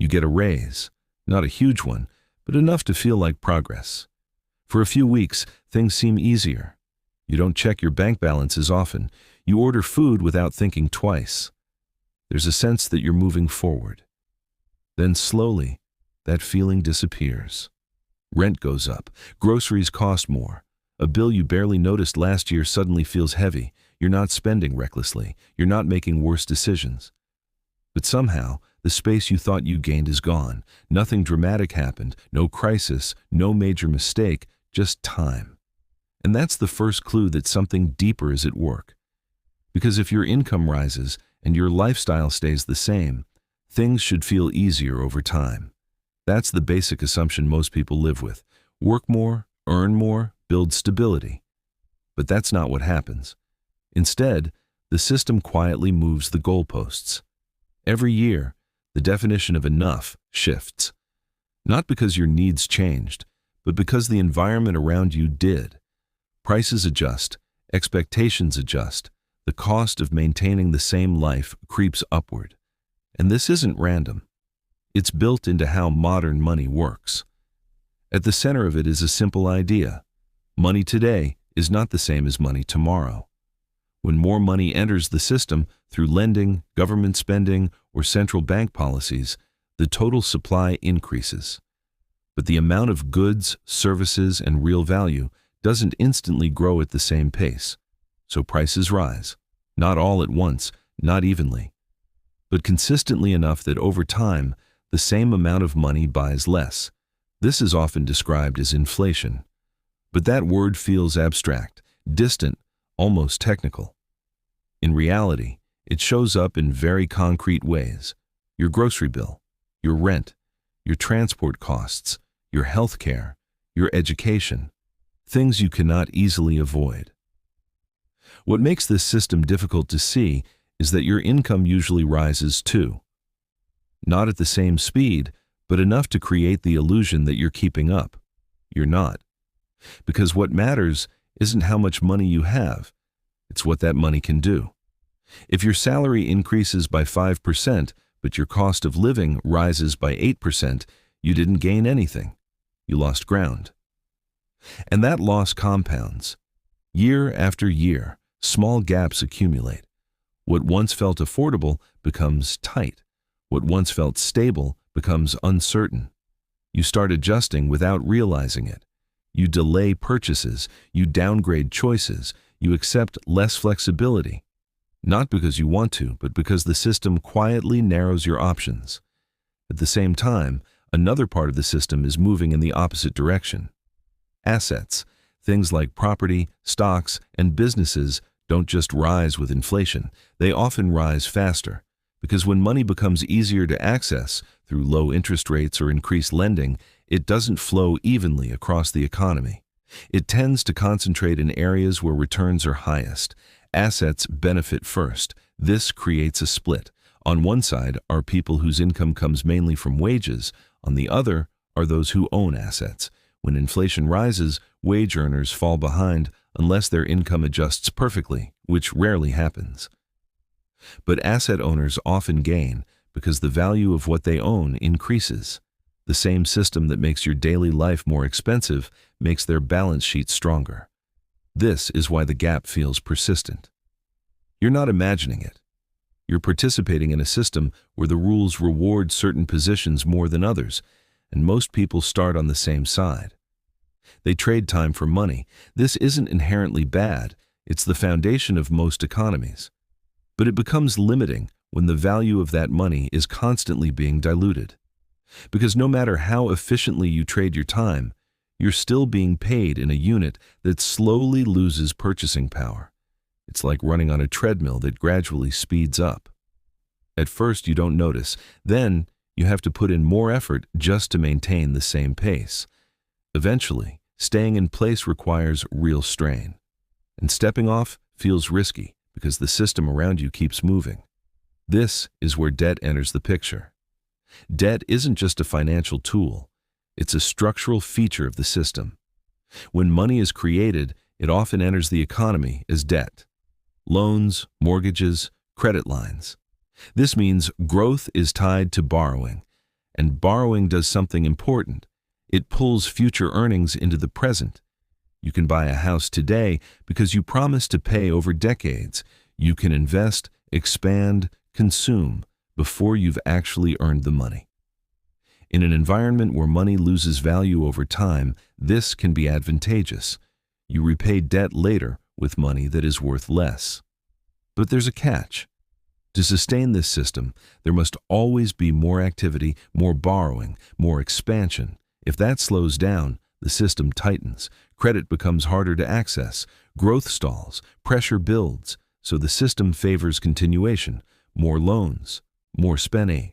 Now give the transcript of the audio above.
You get a raise, not a huge one, but enough to feel like progress. For a few weeks, things seem easier. You don't check your bank balance as often. You order food without thinking twice. There's a sense that you're moving forward. Then slowly, that feeling disappears. Rent goes up. Groceries cost more. A bill you barely noticed last year suddenly feels heavy. You're not spending recklessly. You're not making worse decisions. But somehow, the space you thought you gained is gone. Nothing dramatic happened. No crisis. No major mistake. Just time. And that's the first clue that something deeper is at work. Because if your income rises and your lifestyle stays the same, things should feel easier over time. That's the basic assumption most people live with. Work more, earn more, build stability. But that's not what happens. Instead, the system quietly moves the goalposts. Every year, the definition of enough shifts. Not because your needs changed, but because the environment around you did. Prices adjust, expectations adjust, the cost of maintaining the same life creeps upward. And this isn't random. It's built into how modern money works. At the center of it is a simple idea. Money today is not the same as money tomorrow. When more money enters the system through lending, government spending, or central bank policies, the total supply increases. But the amount of goods, services, and real value doesn't instantly grow at the same pace. So prices rise. Not all at once, not evenly, but consistently enough that over time, the same amount of money buys less. This is often described as inflation. But that word feels abstract, distant, almost technical. In reality, it shows up in very concrete ways. Your grocery bill, your rent, your transport costs, your health care, your education, things you cannot easily avoid. What makes this system difficult to see is that your income usually rises too. Not at the same speed, but enough to create the illusion that you're keeping up. You're not. Because what matters isn't how much money you have, it's what that money can do. If your salary increases by 5%, but your cost of living rises by 8%, you didn't gain anything. You lost ground. And that loss compounds. Year after year, small gaps accumulate. What once felt affordable becomes tight. What once felt stable becomes uncertain. You start adjusting without realizing it. You delay purchases, you downgrade choices, you accept less flexibility. Not because you want to, but because the system quietly narrows your options. At the same time, another part of the system is moving in the opposite direction. Assets, things like property, stocks, and businesses don't just rise with inflation, they often rise faster. Because when money becomes easier to access through low interest rates or increased lending, it doesn't flow evenly across the economy. It tends to concentrate in areas where returns are highest. Assets benefit first. This creates a split. On one side are people whose income comes mainly from wages. On the other are those who own assets. When inflation rises, wage earners fall behind unless their income adjusts perfectly, which rarely happens. But asset owners often gain because the value of what they own increases. The same system that makes your daily life more expensive makes their balance sheet stronger. This is why the gap feels persistent. You're not imagining it. You're participating in a system where the rules reward certain positions more than others, and most people start on the same side. They trade time for money. This isn't inherently bad. It's the foundation of most economies. But it becomes limiting when the value of that money is constantly being diluted. Because no matter how efficiently you trade your time, you're still being paid in a unit that slowly loses purchasing power. It's like running on a treadmill that gradually speeds up. At first you don't notice, then you have to put in more effort just to maintain the same pace. Eventually, staying in place requires real strain. And stepping off feels risky because the system around you keeps moving. This is where debt enters the picture. Debt isn't just a financial tool. It's a structural feature of the system. When money is created, it often enters the economy as debt. Loans, mortgages, credit lines. This means growth is tied to borrowing. And borrowing does something important. It pulls future earnings into the present. You can buy a house today because you promised to pay over decades. You can invest, expand, consume before you've actually earned the money. In an environment where money loses value over time, this can be advantageous. You repay debt later with money that is worth less. But there's a catch. To sustain this system, there must always be more activity, more borrowing, more expansion. If that slows down, the system tightens, credit becomes harder to access, growth stalls, pressure builds, so the system favors continuation, more loans, more spending.